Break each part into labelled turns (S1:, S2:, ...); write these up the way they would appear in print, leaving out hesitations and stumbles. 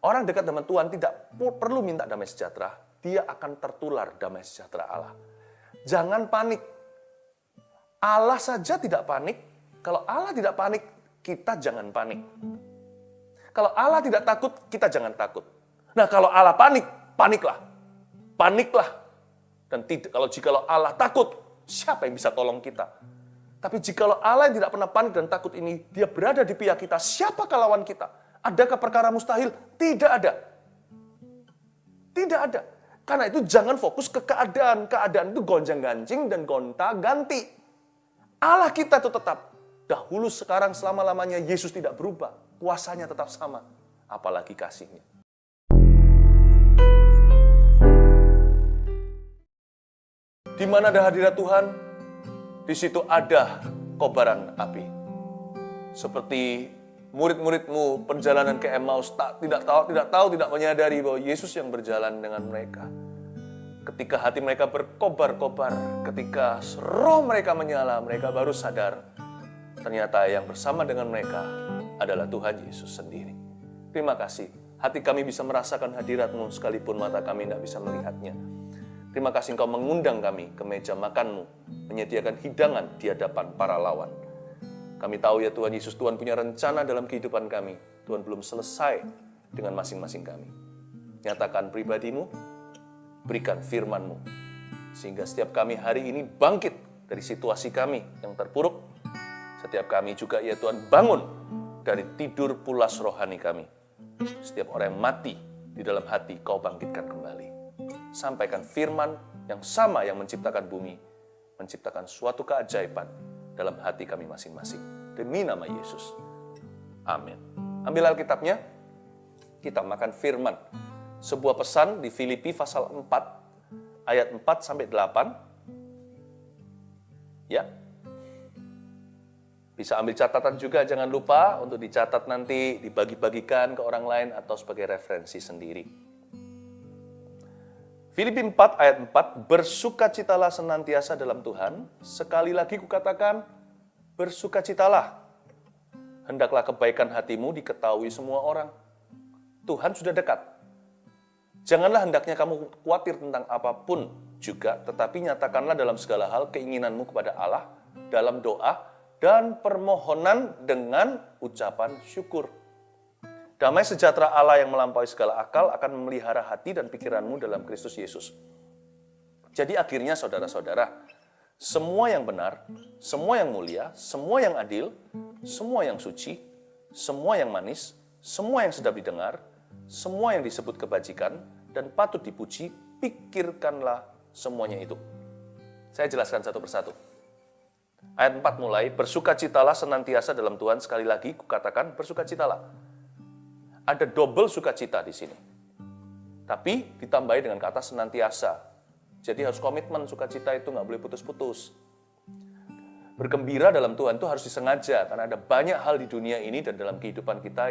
S1: Orang dekat dengan Tuhan tidak perlu minta damai sejahtera, dia akan tertular damai sejahtera Allah. Jangan panik. Allah saja tidak panik. Kalau Allah tidak panik, kita jangan panik. Kalau Allah tidak takut, kita jangan takut. Nah, kalau Allah panik, paniklah. Paniklah. Dan jikalau Allah takut, siapa yang bisa tolong kita? Tapi jikalau Allah yang tidak pernah panik dan takut ini, dia berada di pihak kita, siapakah lawan kita? Adakah perkara mustahil? Tidak ada. Tidak ada. Karena itu jangan fokus ke keadaan. Keadaan itu gonjang-ganjing dan gonta-ganti. Allah kita itu tetap dahulu, sekarang, selama-lamanya. Yesus tidak berubah. Kuasanya tetap sama. Apalagi kasihnya. Di mana ada hadirat Tuhan, di situ ada kobaran api. Seperti murid-muridmu perjalanan ke Emmaus tidak menyadari bahwa Yesus yang berjalan dengan mereka. Ketika hati mereka berkobar-kobar, ketika roh mereka menyala, mereka baru sadar ternyata yang bersama dengan mereka adalah Tuhan Yesus sendiri. Terima kasih, hati kami bisa merasakan hadirat-Mu sekalipun mata kami tidak bisa melihatnya. Terima kasih Engkau mengundang kami ke meja makan-Mu, menyediakan hidangan di hadapan para lawan. Kami tahu ya Tuhan Yesus, Tuhan punya rencana dalam kehidupan kami. Tuhan belum selesai dengan masing-masing kami. Nyatakan pribadi-Mu, berikan firman-Mu, sehingga setiap kami hari ini bangkit dari situasi kami yang terpuruk. Setiap kami juga ya Tuhan bangun dari tidur pulas rohani kami. Setiap orang yang mati di dalam hati Kau bangkitkan kembali. Sampaikan firman yang sama yang menciptakan bumi, menciptakan suatu keajaiban dalam hati kami masing-masing. Demi nama Yesus. Amin. Ambil Alkitabnya, kita makan firman. Sebuah pesan di Filipi pasal 4, ayat 4-8. Ya. Bisa ambil catatan juga, jangan lupa untuk dicatat nanti, dibagi-bagikan ke orang lain atau sebagai referensi sendiri. Filipi 4 ayat 4, bersukacitalah senantiasa dalam Tuhan. Sekali lagi kukatakan, bersukacitalah. Hendaklah kebaikan hatimu diketahui semua orang. Tuhan sudah dekat. Janganlah hendaknya kamu khawatir tentang apapun juga, tetapi nyatakanlah dalam segala hal keinginanmu kepada Allah, dalam doa dan permohonan dengan ucapan syukur. Damai sejahtera Allah yang melampaui segala akal akan memelihara hati dan pikiranmu dalam Kristus Yesus. Jadi akhirnya saudara-saudara, semua yang benar, semua yang mulia, semua yang adil, semua yang suci, semua yang manis, semua yang sedap didengar, semua yang disebut kebajikan dan patut dipuji, pikirkanlah semuanya itu. Saya jelaskan satu persatu. Ayat 4 mulai, bersukacitalah senantiasa dalam Tuhan. Sekali lagi kukatakan, bersukacitalah. Ada double sukacita di sini. Tapi ditambahi dengan kata senantiasa. Jadi harus komitmen, sukacita itu nggak boleh putus-putus. Bergembira dalam Tuhan itu harus disengaja, karena ada banyak hal di dunia ini dan dalam kehidupan kita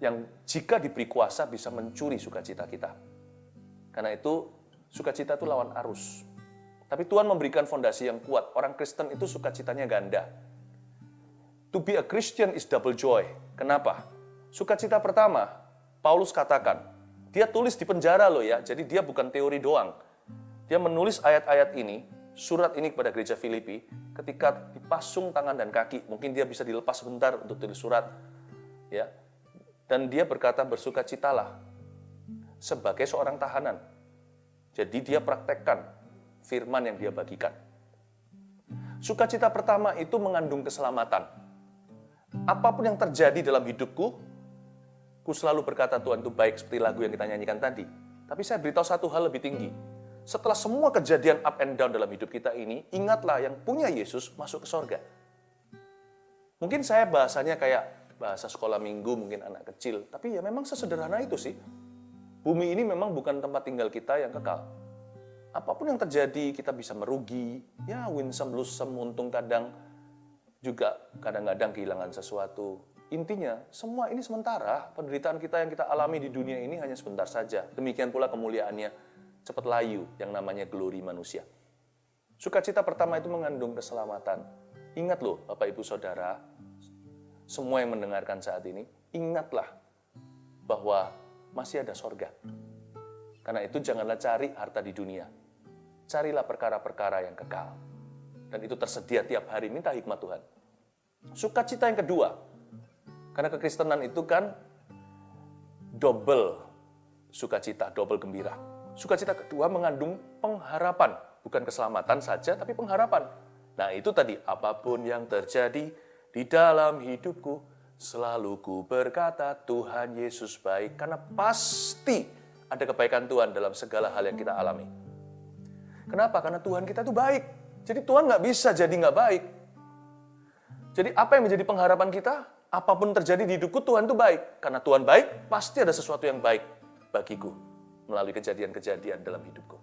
S1: yang jika diberi kuasa bisa mencuri sukacita kita. Karena itu, sukacita itu lawan arus. Tapi Tuhan memberikan fondasi yang kuat. Orang Kristen itu sukacitanya ganda. To be a Christian is double joy. Kenapa? Sukacita pertama, Paulus katakan, dia tulis di penjara loh ya, jadi dia bukan teori doang. Dia menulis ayat-ayat ini, surat ini kepada gereja Filipi, ketika dipasung tangan dan kaki, mungkin dia bisa dilepas sebentar untuk tulis surat. Ya. Dan dia berkata, bersukacitalah sebagai seorang tahanan. Jadi dia praktekkan firman yang dia bagikan. Sukacita pertama itu mengandung keselamatan. Apapun yang terjadi dalam hidupku, ku selalu berkata Tuhan itu baik seperti lagu yang kita nyanyikan tadi. Tapi saya beritahu satu hal lebih tinggi. Setelah semua kejadian up and down dalam hidup kita ini, ingatlah yang punya Yesus masuk ke sorga. Mungkin saya bahasanya kayak bahasa sekolah minggu, mungkin anak kecil. Tapi ya memang sesederhana itu sih. Bumi ini memang bukan tempat tinggal kita yang kekal. Apapun yang terjadi, kita bisa merugi. Ya win some, lose some, untung kadang. Juga kadang-kadang kehilangan sesuatu. Intinya, semua ini sementara. Penderitaan kita yang kita alami di dunia ini hanya sebentar saja. Demikian pula kemuliaannya cepat layu yang namanya glory manusia. Sukacita pertama itu mengandung keselamatan. Ingat loh, Bapak Ibu Saudara, semua yang mendengarkan saat ini, ingatlah bahwa masih ada sorga. Karena itu janganlah cari harta di dunia. Carilah perkara-perkara yang kekal. Dan itu tersedia tiap hari, minta hikmat Tuhan. Sukacita yang kedua. Karena kekristenan itu kan double sukacita, double gembira. Sukacita kedua mengandung pengharapan. Bukan keselamatan saja, tapi pengharapan. Nah itu tadi, apapun yang terjadi di dalam hidupku, selalu ku berkata Tuhan Yesus baik. Karena pasti ada kebaikan Tuhan dalam segala hal yang kita alami. Kenapa? Karena Tuhan kita itu baik. Jadi Tuhan nggak bisa jadi nggak baik. Jadi apa yang menjadi pengharapan kita? Apapun terjadi di hidupku, Tuhan itu baik. Karena Tuhan baik, pasti ada sesuatu yang baik bagiku melalui kejadian-kejadian dalam hidupku.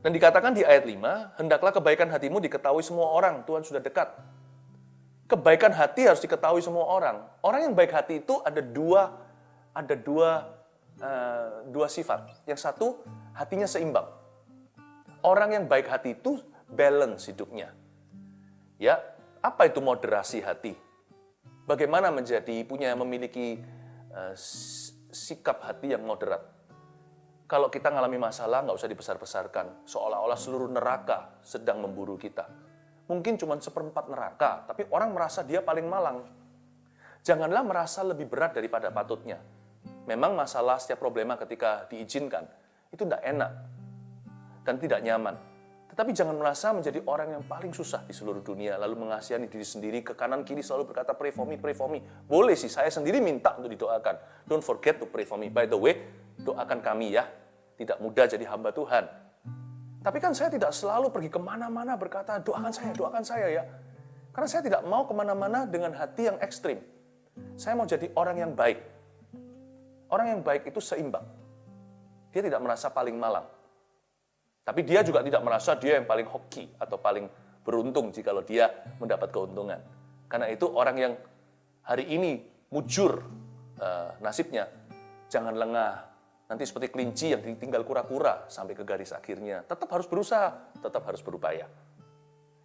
S1: Dan dikatakan di ayat 5, hendaklah kebaikan hatimu diketahui semua orang. Tuhan sudah dekat. Kebaikan hati harus diketahui semua orang. Orang yang baik hati itu ada dua sifat. Yang satu, hatinya seimbang. Orang yang baik hati itu balance hidupnya. Ya, apa itu moderasi hati? Bagaimana memiliki sikap hati yang moderat? Kalau kita mengalami masalah, nggak usah dibesar-besarkan. Seolah-olah seluruh neraka sedang memburu kita. Mungkin cuma 1/4 neraka, tapi orang merasa dia paling malang. Janganlah merasa lebih berat daripada patutnya. Memang masalah setiap problema ketika diizinkan, itu tidak enak dan tidak nyaman. Tetapi jangan merasa menjadi orang yang paling susah di seluruh dunia, lalu mengasihani diri sendiri, ke kanan kiri selalu berkata, pray for me, pray for me. Boleh sih, saya sendiri minta untuk didoakan. Don't forget to pray for me. By the way, doakan kami ya, tidak mudah jadi hamba Tuhan. Tapi kan saya tidak selalu pergi kemana-mana berkata, doakan saya ya. Karena saya tidak mau kemana-mana dengan hati yang ekstrim. Saya mau jadi orang yang baik. Orang yang baik itu seimbang. Dia tidak merasa paling malang. Tapi dia juga tidak merasa dia yang paling hoki atau paling beruntung jikalau dia mendapat keuntungan. Karena itu orang yang hari ini mujur nasibnya, jangan lengah. Nanti seperti kelinci yang ditinggal kura-kura sampai ke garis akhirnya. Tetap harus berusaha, tetap harus berupaya.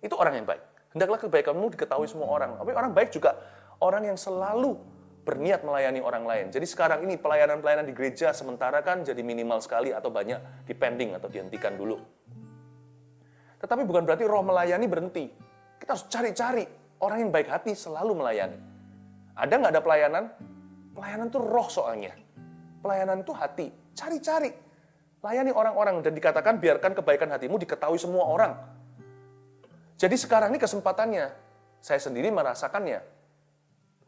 S1: Itu orang yang baik. Hendaklah kebaikanmu diketahui semua orang. Tapi orang baik juga orang yang selalu berniat melayani orang lain. Jadi sekarang ini pelayanan-pelayanan di gereja sementara kan jadi minimal sekali atau banyak dipending atau dihentikan dulu. Tetapi bukan berarti roh melayani berhenti. Kita harus cari-cari orang yang baik hati selalu melayani. Ada nggak ada pelayanan? Pelayanan itu roh soalnya. Pelayanan itu hati. Cari-cari. Layani orang-orang dan dikatakan biarkan kebaikan hatimu diketahui semua orang. Jadi sekarang ini kesempatannya. Saya sendiri merasakannya.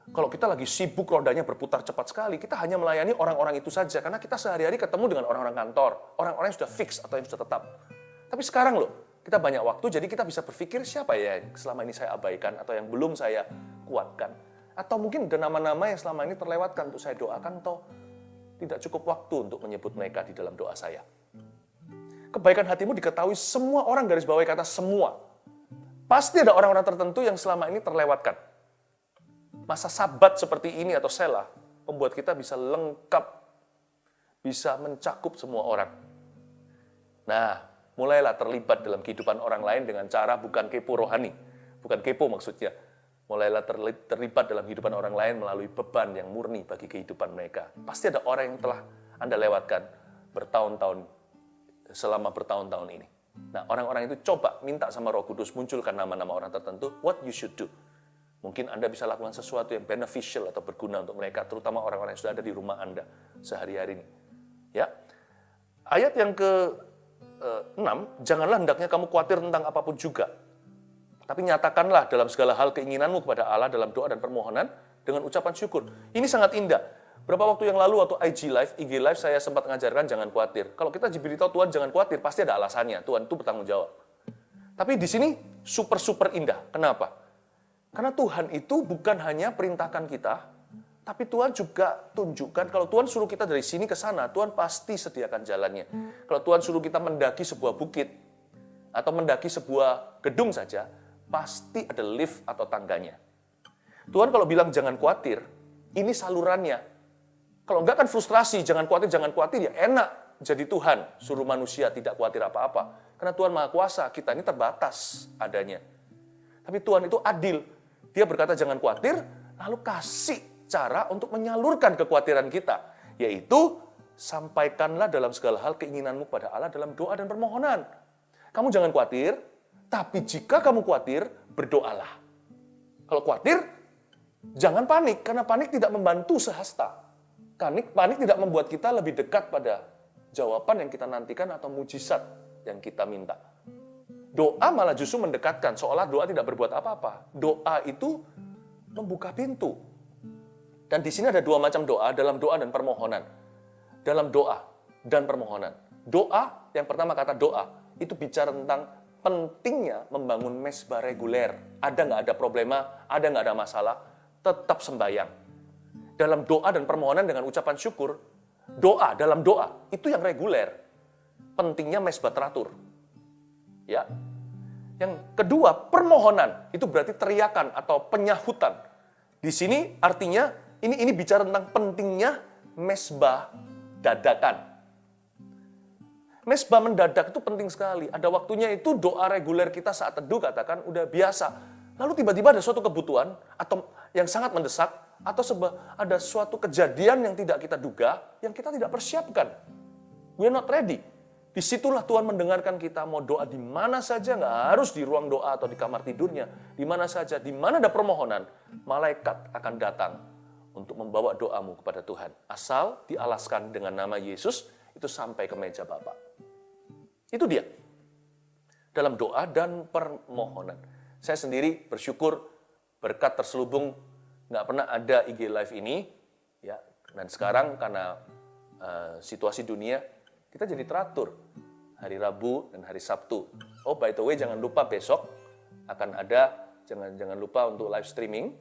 S1: Kalau kita lagi sibuk rodanya berputar cepat sekali, kita hanya melayani orang-orang itu saja. Karena kita sehari-hari ketemu dengan orang-orang kantor. Orang-orang yang sudah fix atau yang sudah tetap. Tapi sekarang loh, kita banyak waktu, jadi kita bisa berpikir siapa ya yang selama ini saya abaikan atau yang belum saya kuatkan. Atau mungkin ada nama-nama yang selama ini terlewatkan untuk saya doakan atau tidak cukup waktu untuk menyebut mereka di dalam doa saya. Kebaikan hatimu diketahui semua orang, garis bawahi kata semua. Pasti ada orang-orang tertentu yang selama ini terlewatkan. Masa sabat seperti ini atau selah membuat kita bisa lengkap, bisa mencakup semua orang. Nah, mulailah terlibat dalam kehidupan orang lain dengan cara bukan kepo rohani, bukan kepo maksudnya. Mulailah terlibat dalam kehidupan orang lain melalui beban yang murni bagi kehidupan mereka. Pasti ada orang yang telah Anda lewatkan selama bertahun-tahun ini. Nah, orang-orang itu coba minta sama Roh Kudus munculkan nama-nama orang tertentu, what you should do. Mungkin Anda bisa lakukan sesuatu yang beneficial atau berguna untuk mereka, terutama orang-orang yang sudah ada di rumah Anda sehari-hari ini. Ya. Ayat yang ke-6, janganlah hendaknya kamu khawatir tentang apapun juga. Tapi nyatakanlah dalam segala hal keinginanmu kepada Allah dalam doa dan permohonan dengan ucapan syukur. Ini sangat indah. Berapa waktu yang lalu waktu IG Live saya sempat mengajarkan jangan khawatir. Kalau kita diberitahu Tuhan jangan khawatir, pasti ada alasannya. Tuhan itu bertanggung jawab. Tapi di sini super indah. Kenapa? Karena Tuhan itu bukan hanya perintahkan kita, tapi Tuhan juga tunjukkan kalau Tuhan suruh kita dari sini ke sana, Tuhan pasti sediakan jalannya. Kalau Tuhan suruh kita mendaki sebuah bukit atau mendaki sebuah gedung saja, pasti ada lift atau tangganya. Tuhan kalau bilang jangan khawatir, ini salurannya. Kalau enggak kan frustrasi, jangan khawatir, ya enak jadi Tuhan, suruh manusia tidak khawatir apa-apa. Karena Tuhan Maha Kuasa, kita ini terbatas adanya. Tapi Tuhan itu adil. Dia berkata jangan khawatir, lalu kasih cara untuk menyalurkan kekhawatiran kita, yaitu sampaikanlah dalam segala hal keinginanmu pada Allah dalam doa dan permohonan. Kamu jangan khawatir, tapi jika kamu khawatir, berdoalah. Kalau khawatir, jangan panik, karena panik tidak membantu sehasta. Panik tidak membuat kita lebih dekat pada jawaban yang kita nantikan atau mujizat yang kita minta. Doa malah justru mendekatkan, seolah doa tidak berbuat apa-apa. Doa itu membuka pintu. Dan di sini ada dua macam doa, dalam doa dan permohonan. Dalam doa dan permohonan. Doa, yang pertama kata doa, itu bicara tentang pentingnya membangun mesbah reguler. Ada nggak ada problema, ada nggak ada masalah, tetap sembahyang. Dalam doa dan permohonan dengan ucapan syukur, doa, dalam doa, itu yang reguler. Pentingnya mesbah teratur. Ya. Yang kedua, permohonan. Itu berarti teriakan atau penyahutan. Di sini artinya, ini bicara tentang pentingnya mesbah dadakan. Mesbah mendadak itu penting sekali. Ada waktunya itu doa reguler kita saat teduh katakan udah biasa. Lalu tiba-tiba ada suatu kebutuhan atau yang sangat mendesak atau ada suatu kejadian yang tidak kita duga, yang kita tidak persiapkan. We are not ready. Disitulah Tuhan mendengarkan kita, mau doa di mana saja, nggak harus di ruang doa atau di kamar tidurnya. Di mana saja, di mana ada permohonan, malaikat akan datang untuk membawa doamu kepada Tuhan. Asal dialaskan dengan nama Yesus, itu sampai ke meja Bapa. Itu dia. Dalam doa dan permohonan. Saya sendiri bersyukur berkat terselubung nggak pernah ada IG Live ini. Ya, dan sekarang karena situasi dunia, kita jadi teratur hari Rabu dan hari Sabtu. Oh, by the way, jangan lupa besok akan ada, jangan lupa untuk live streaming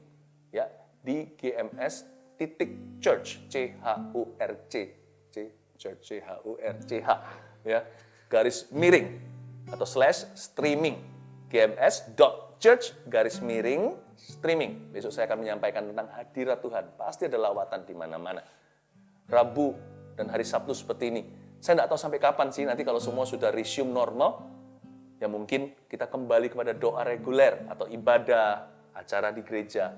S1: ya di GMS.church, CHURC, CHURCH ya, garis miring atau /streaming, GMS.church_streaming. Besok saya akan menyampaikan tentang hadirat Tuhan. Pasti ada lawatan di mana-mana. Rabu dan hari Sabtu seperti ini. Saya tidak tahu sampai kapan sih, nanti kalau semua sudah resume normal, ya mungkin kita kembali kepada doa reguler atau ibadah, acara di gereja.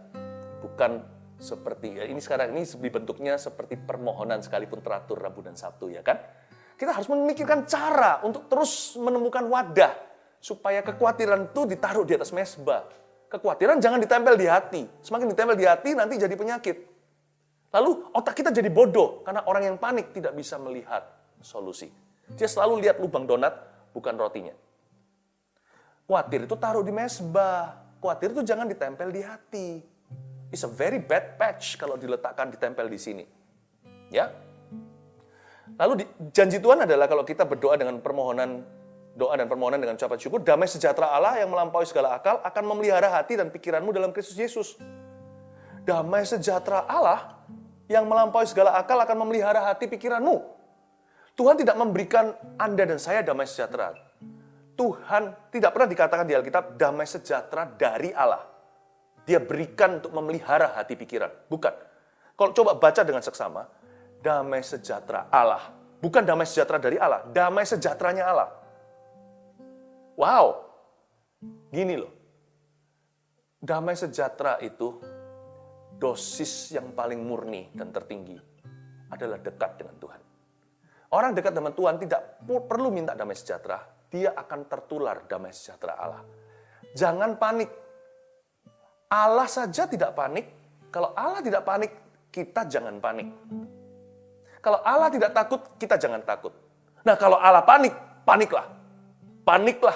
S1: Bukan seperti, ya ini sekarang ini bentuknya seperti permohonan sekalipun teratur Rabu dan Sabtu, ya kan? Kita harus memikirkan cara untuk terus menemukan wadah, supaya kekhawatiran itu ditaruh di atas mesbah. Kekhawatiran jangan ditempel di hati. Semakin ditempel di hati, nanti jadi penyakit. Lalu otak kita jadi bodoh, karena orang yang panik tidak bisa melihat solusi. Dia selalu lihat lubang donat, bukan rotinya. Khawatir itu taruh di mesbah. Khawatir itu jangan ditempel di hati. It's a very bad patch kalau diletakkan ditempel di sini. Ya. Lalu janji Tuhan adalah kalau kita berdoa dengan doa dan permohonan dengan ucapan syukur, damai sejahtera Allah yang melampaui segala akal akan memelihara hati dan pikiranmu dalam Kristus Yesus. Damai sejahtera Allah yang melampaui segala akal akan memelihara hati pikiranmu. Tuhan tidak memberikan Anda dan saya damai sejahtera. Tuhan tidak pernah dikatakan di Alkitab damai sejahtera dari Allah. Dia berikan untuk memelihara hati pikiran. Bukan. Kalau coba baca dengan seksama, damai sejahtera Allah. Bukan damai sejahtera dari Allah, damai sejahteranya Allah. Wow. Gini loh. Damai sejahtera itu dosis yang paling murni dan tertinggi adalah dekat dengan Tuhan. Orang dekat dengan Tuhan tidak perlu minta damai sejahtera, dia akan tertular damai sejahtera Allah. Jangan panik. Allah saja tidak panik. Kalau Allah tidak panik, kita jangan panik. Kalau Allah tidak takut, kita jangan takut. Nah, kalau Allah panik, paniklah. Paniklah.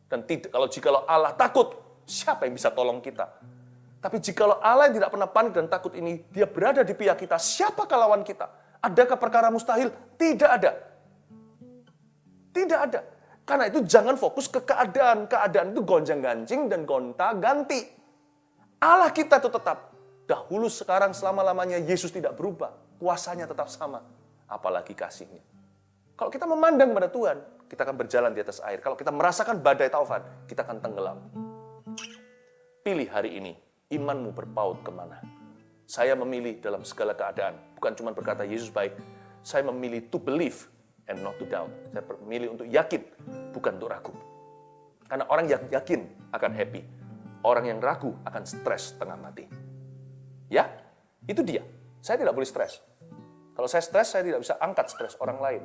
S1: Dan jikalau Allah takut, siapa yang bisa tolong kita? Tapi jikalau Allah yang tidak pernah panik dan takut ini, dia berada di pihak kita, siapakah lawan kita? Adakah perkara mustahil? Tidak ada. Tidak ada. Karena itu jangan fokus ke keadaan. Keadaan itu gonjang-ganjing dan gonta-ganti. Allah kita itu tetap. Dahulu, sekarang, selama-lamanya Yesus tidak berubah. Kuasanya tetap sama. Apalagi kasihnya. Kalau kita memandang pada Tuhan, kita akan berjalan di atas air. Kalau kita merasakan badai taufan, kita akan tenggelam. Pilih hari ini, imanmu berpaut kemana? Saya memilih dalam segala keadaan. Bukan cuma berkata Yesus baik. Saya memilih to believe and not to doubt. Saya memilih untuk yakin, bukan untuk ragu. Karena orang yang yakin akan happy. Orang yang ragu akan stres setengah mati. Ya? Itu dia. Saya tidak boleh stres. Kalau saya stres, saya tidak bisa angkat stres orang lain.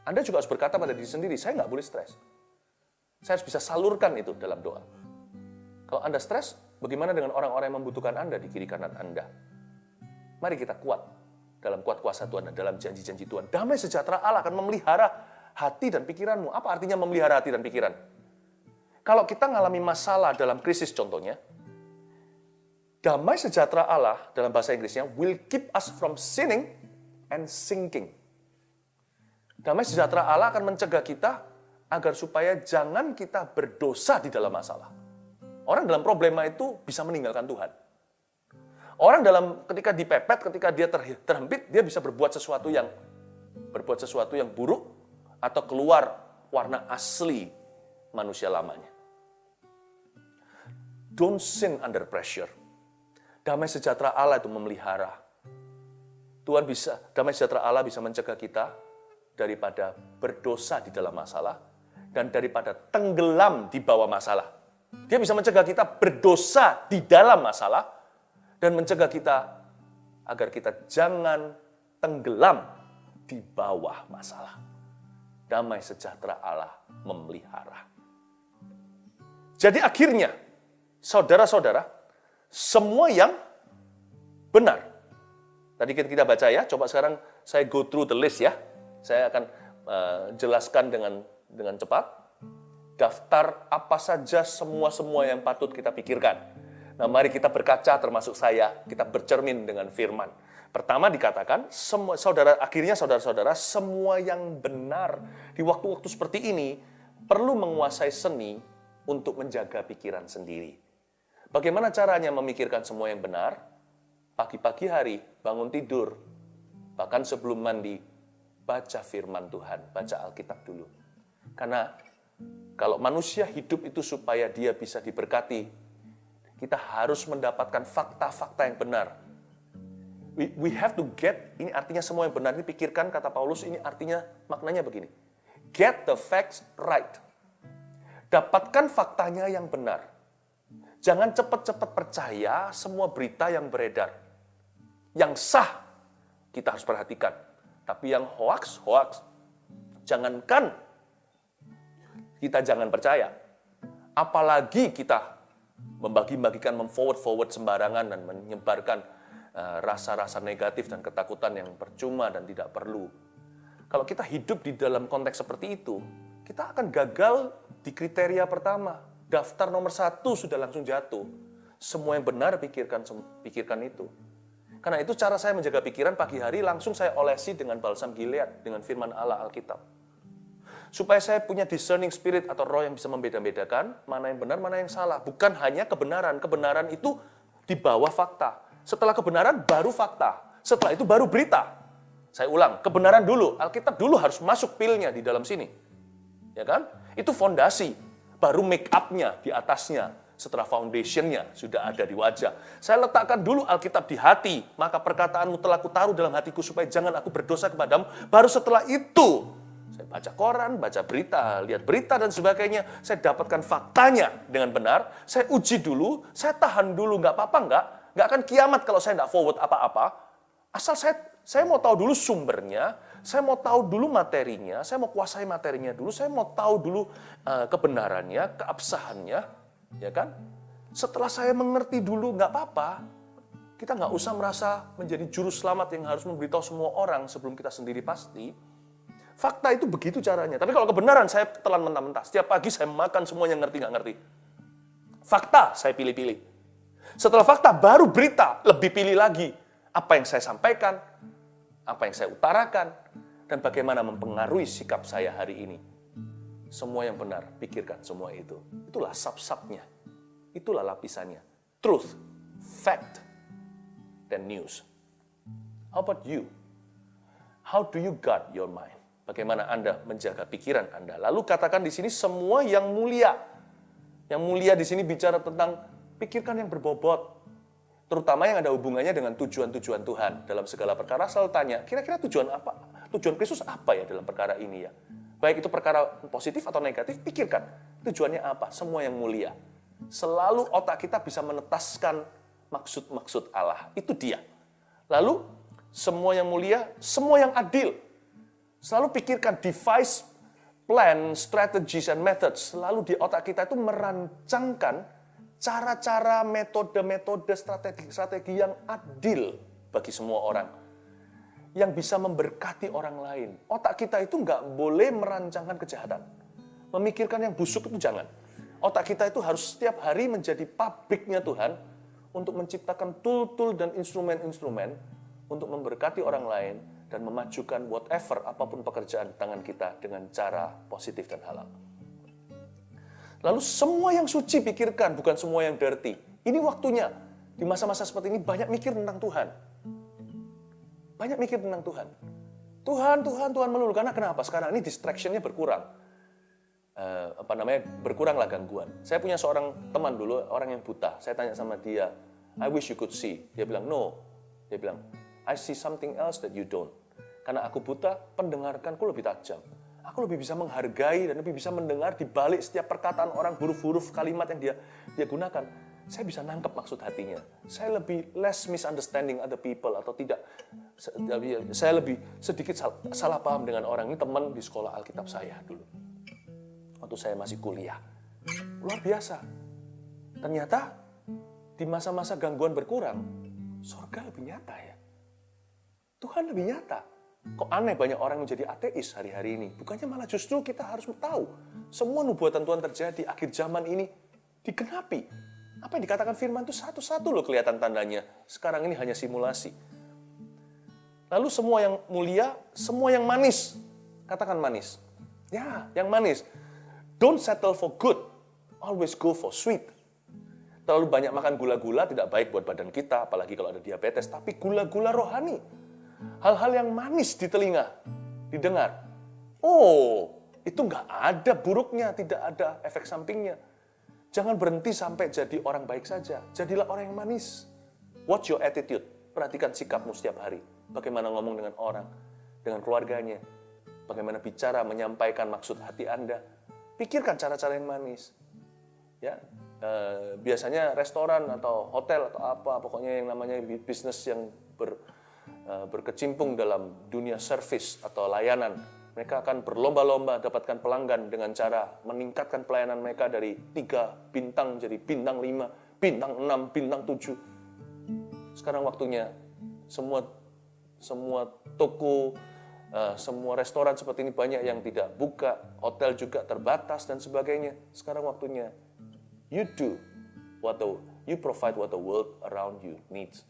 S1: Anda juga harus berkata pada diri sendiri, saya nggak boleh stres. Saya harus bisa salurkan itu dalam doa. Kalau Anda stres, bagaimana dengan orang-orang yang membutuhkan Anda di kiri kanan Anda? Mari kita kuat dalam kuat kuasa Tuhan dan dalam janji-janji Tuhan. Damai sejahtera Allah akan memelihara hati dan pikiranmu. Apa artinya memelihara hati dan pikiran? Kalau kita mengalami masalah dalam krisis contohnya, damai sejahtera Allah dalam bahasa Inggrisnya will keep us from sinning and sinking. Damai sejahtera Allah akan mencegah kita agar supaya jangan kita berdosa di dalam masalah. Orang dalam problema itu bisa meninggalkan Tuhan. Orang ketika dipepet, ketika dia terhempit, dia bisa berbuat sesuatu yang buruk atau keluar warna asli manusia lamanya. Don't sin under pressure. Damai sejahtera Allah itu memelihara. Damai sejahtera Allah bisa mencegah kita daripada berdosa di dalam masalah dan daripada tenggelam di bawah masalah. Dia bisa mencegah kita berdosa di dalam masalah dan mencegah kita agar kita jangan tenggelam di bawah masalah. Damai sejahtera Allah memelihara. Jadi akhirnya, saudara-saudara, semua yang benar. Tadi kita baca ya, coba sekarang saya go through the list ya. Saya akan jelaskan dengan cepat. Daftar apa saja semua yang patut kita pikirkan. Nah, mari kita berkaca termasuk saya, kita bercermin dengan firman. Pertama dikatakan, saudara-saudara, semua yang benar di waktu-waktu seperti ini perlu menguasai seni untuk menjaga pikiran sendiri. Bagaimana caranya memikirkan semua yang benar? Pagi-pagi hari, bangun tidur, bahkan sebelum mandi, baca firman Tuhan, baca Alkitab dulu. Karena kalau manusia hidup itu supaya dia bisa diberkati, kita harus mendapatkan fakta-fakta yang benar. We have to get, ini artinya semua yang benar, ini pikirkan kata Paulus, ini artinya maknanya begini. Get the facts right. Dapatkan faktanya yang benar. Jangan cepat-cepat percaya semua berita yang beredar. Yang sah, kita harus perhatikan. Tapi yang hoax, jangankan kita jangan percaya. Apalagi kita membagi-bagikan, memforward sembarangan dan menyebarkan rasa-rasa negatif dan ketakutan yang percuma dan tidak perlu. Kalau kita hidup di dalam konteks seperti itu, kita akan gagal di kriteria pertama. Daftar nomor 1 sudah langsung jatuh. Semua yang benar pikirkan itu. Karena itu cara saya menjaga pikiran pagi hari langsung saya olesi dengan balsam Gilead, dengan firman Allah Alkitab. Supaya saya punya discerning spirit atau roh yang bisa membeda-bedakan mana yang benar, mana yang salah. Bukan hanya kebenaran. Kebenaran itu di bawah fakta. Setelah kebenaran baru fakta. Setelah itu baru berita. Saya ulang, kebenaran dulu. Alkitab dulu harus masuk pilnya di dalam sini. Ya kan? Itu fondasi. Baru make up-nya di atasnya. Setelah foundation-nya sudah ada di wajah. Saya letakkan dulu Alkitab di hati. Maka perkataanmu telah kutaruh dalam hatiku supaya jangan aku berdosa kepadamu. Baru setelah itu saya baca koran, baca berita, lihat berita dan sebagainya. Saya dapatkan faktanya dengan benar. Saya uji dulu, saya tahan dulu, nggak apa-apa nggak. Nggak akan kiamat kalau saya nggak forward apa-apa. Asal saya mau tahu dulu sumbernya, saya mau tahu dulu materinya, saya mau kuasai materinya dulu, saya mau tahu dulu kebenarannya, keabsahannya, ya kan? Setelah saya mengerti dulu, nggak apa-apa. Kita nggak usah merasa menjadi juru selamat yang harus memberitahu semua orang sebelum kita sendiri pasti. Fakta itu begitu caranya. Tapi kalau kebenaran saya telan mentah-mentah. Setiap pagi saya makan semuanya ngerti nggak ngerti. Fakta saya pilih-pilih. Setelah fakta baru berita, lebih pilih lagi. Apa yang saya sampaikan, apa yang saya utarakan, dan bagaimana mempengaruhi sikap saya hari ini. Semua yang benar, pikirkan semua itu. Itulah sub-subnya. Itulah lapisannya. Truth, fact, dan news. How about you? How do you guard your mind? Bagaimana Anda menjaga pikiran Anda? Lalu katakan di sini semua yang mulia. Yang mulia di sini bicara tentang pikirkan yang berbobot. Terutama yang ada hubungannya dengan tujuan-tujuan Tuhan. Dalam segala perkara selalu tanya, kira-kira tujuan apa? Tujuan Kristus apa ya dalam perkara ini ya? Baik itu perkara positif atau negatif, pikirkan. Tujuannya apa? Semua yang mulia. Selalu otak kita bisa menetaskan maksud-maksud Allah. Itu dia. Lalu, semua yang mulia, semua yang adil. Selalu pikirkan device, plan, strategies, and methods. Selalu di otak kita itu merancangkan cara-cara, metode-metode, strategi-strategi yang adil bagi semua orang. Yang bisa memberkati orang lain. Otak kita itu nggak boleh merancangkan kejahatan. Memikirkan yang busuk itu jangan. Otak kita itu harus setiap hari menjadi pabriknya Tuhan untuk menciptakan tool-tool dan instrumen-instrumen untuk memberkati orang lain dan memajukan whatever, apapun pekerjaan tangan kita dengan cara positif dan halal. Lalu semua yang suci pikirkan, bukan semua yang dirty. Ini waktunya. Di masa-masa seperti ini banyak mikir tentang Tuhan. Banyak mikir tentang Tuhan. Tuhan melulu. Karena kenapa? Sekarang ini distraction-nya berkurang. Berkuranglah gangguan. Saya punya seorang teman dulu, orang yang buta. Saya tanya sama dia, I wish you could see. Dia bilang, no. Dia bilang, I see something else that you don't. Karena aku buta, pendengarkanku lebih tajam. Aku lebih bisa menghargai dan lebih bisa mendengar di balik setiap perkataan orang, huruf-huruf kalimat yang dia gunakan. Saya bisa nangkep maksud hatinya. Saya lebih less misunderstanding other people atau tidak. Saya lebih sedikit salah paham dengan orang. Ini teman di sekolah Alkitab saya dulu. Waktu saya masih kuliah. Luar biasa. Ternyata di masa-masa gangguan berkurang, surga lebih nyata ya. Tuhan lebih nyata. Kok aneh banyak orang menjadi ateis hari-hari ini? Bukannya malah justru kita harus tahu. Semua nubuatan Tuhan terjadi, akhir zaman ini digenapi. Apa yang dikatakan firman itu satu-satu loh kelihatan tandanya. Sekarang ini hanya simulasi. Lalu semua yang mulia, semua yang manis. Katakan manis. Ya, yang manis. Don't settle for good, always go for sweet. Terlalu banyak makan gula-gula tidak baik buat badan kita, apalagi kalau ada diabetes. Tapi gula-gula rohani, hal-hal yang manis di telinga, didengar. Oh, itu nggak ada buruknya, tidak ada efek sampingnya. Jangan berhenti sampai jadi orang baik saja. Jadilah orang yang manis. Watch your attitude. Perhatikan sikapmu setiap hari. Bagaimana ngomong dengan orang, dengan keluarganya. Bagaimana bicara, menyampaikan maksud hati Anda. Pikirkan cara-cara yang manis. Ya, biasanya restoran atau hotel atau apa, pokoknya yang namanya bisnis yang berkecimpung dalam dunia service atau layanan. Mereka akan berlomba-lomba dapatkan pelanggan dengan cara meningkatkan pelayanan mereka dari 3 bintang jadi bintang 5, bintang 6, bintang 7. Sekarang waktunya semua toko, semua restoran seperti ini banyak yang tidak buka, hotel juga terbatas dan sebagainya. Sekarang waktunya you provide what the world around you needs.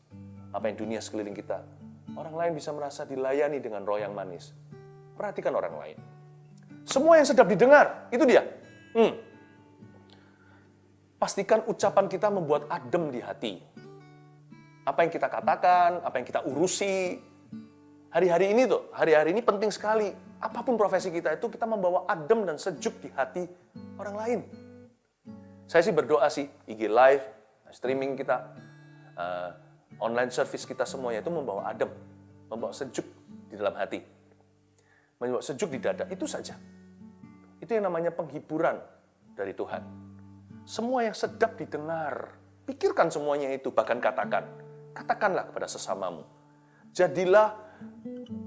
S1: Apa yang dunia sekeliling kita. Orang lain bisa merasa dilayani dengan roh yang manis. Perhatikan orang lain. Semua yang sedap didengar, itu dia. Pastikan ucapan kita membuat adem di hati. Apa yang kita katakan, apa yang kita urusi. Hari-hari ini penting sekali. Apapun profesi kita itu, kita membawa adem dan sejuk di hati orang lain. Saya sih berdoa sih, IG Live, streaming kita, online service kita semuanya itu membawa adem, membawa sejuk di dalam hati. Membawa sejuk di dada, itu saja. Itu yang namanya penghiburan dari Tuhan. Semua yang sedap didengar, pikirkan semuanya itu, bahkan katakanlah kepada sesamamu. Jadilah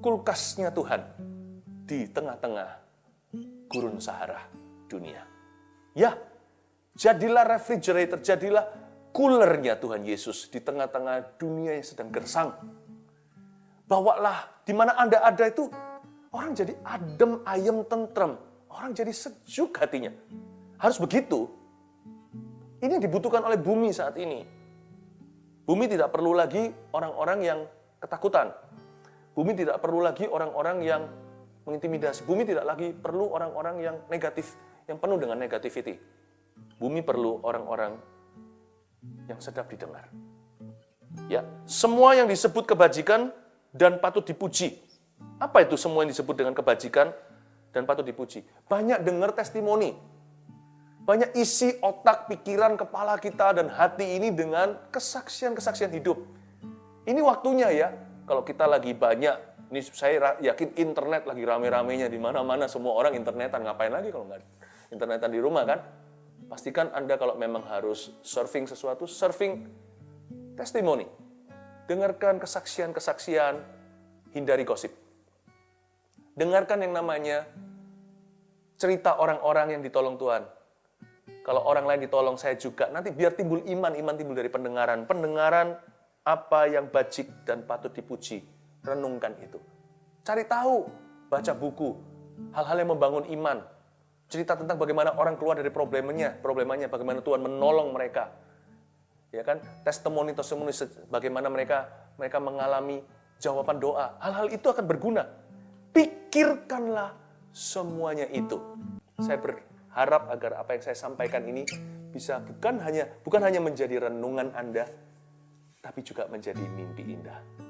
S1: kulkasnya Tuhan di tengah-tengah gurun Sahara dunia. Ya, jadilah refrigerator, jadilah coolernya Tuhan Yesus di tengah-tengah dunia yang sedang gersang. Bawalah di mana Anda ada itu, orang jadi adem, ayem, tentrem. Orang jadi sejuk hatinya. Harus begitu. Ini yang dibutuhkan oleh bumi saat ini. Bumi tidak perlu lagi orang-orang yang ketakutan. Bumi tidak perlu lagi orang-orang yang mengintimidasi. Bumi tidak lagi perlu orang-orang yang negatif, yang penuh dengan negativity. Bumi perlu orang-orang yang sedap didengar. Ya, semua yang disebut kebajikan dan patut dipuji. Apa itu semua yang disebut dengan kebajikan dan patut dipuji? Banyak dengar testimoni. Banyak isi otak, pikiran, kepala kita dan hati ini dengan kesaksian-kesaksian hidup. Ini waktunya ya. Kalau kita lagi banyak, ini saya yakin internet lagi rame-ramenya di mana-mana, semua orang internetan. Ngapain lagi kalau nggak internetan di rumah kan? Pastikan Anda kalau memang harus surfing sesuatu, surfing testimoni. Dengarkan kesaksian-kesaksian, hindari gosip. Dengarkan yang namanya cerita orang-orang yang ditolong Tuhan. Kalau orang lain ditolong, saya juga. Nanti biar timbul iman timbul dari pendengaran. Pendengaran apa yang bajik dan patut dipuji. Renungkan itu. Cari tahu, baca buku, hal-hal yang membangun iman. Cerita tentang bagaimana orang keluar dari problemanya, bagaimana Tuhan menolong mereka. Ya kan? Testimoni bagaimana mereka mengalami jawaban doa. Hal-hal itu akan berguna. Pikirkanlah semuanya itu. Saya berharap agar apa yang saya sampaikan ini bisa bukan hanya menjadi renungan Anda, tapi juga menjadi mimpi indah.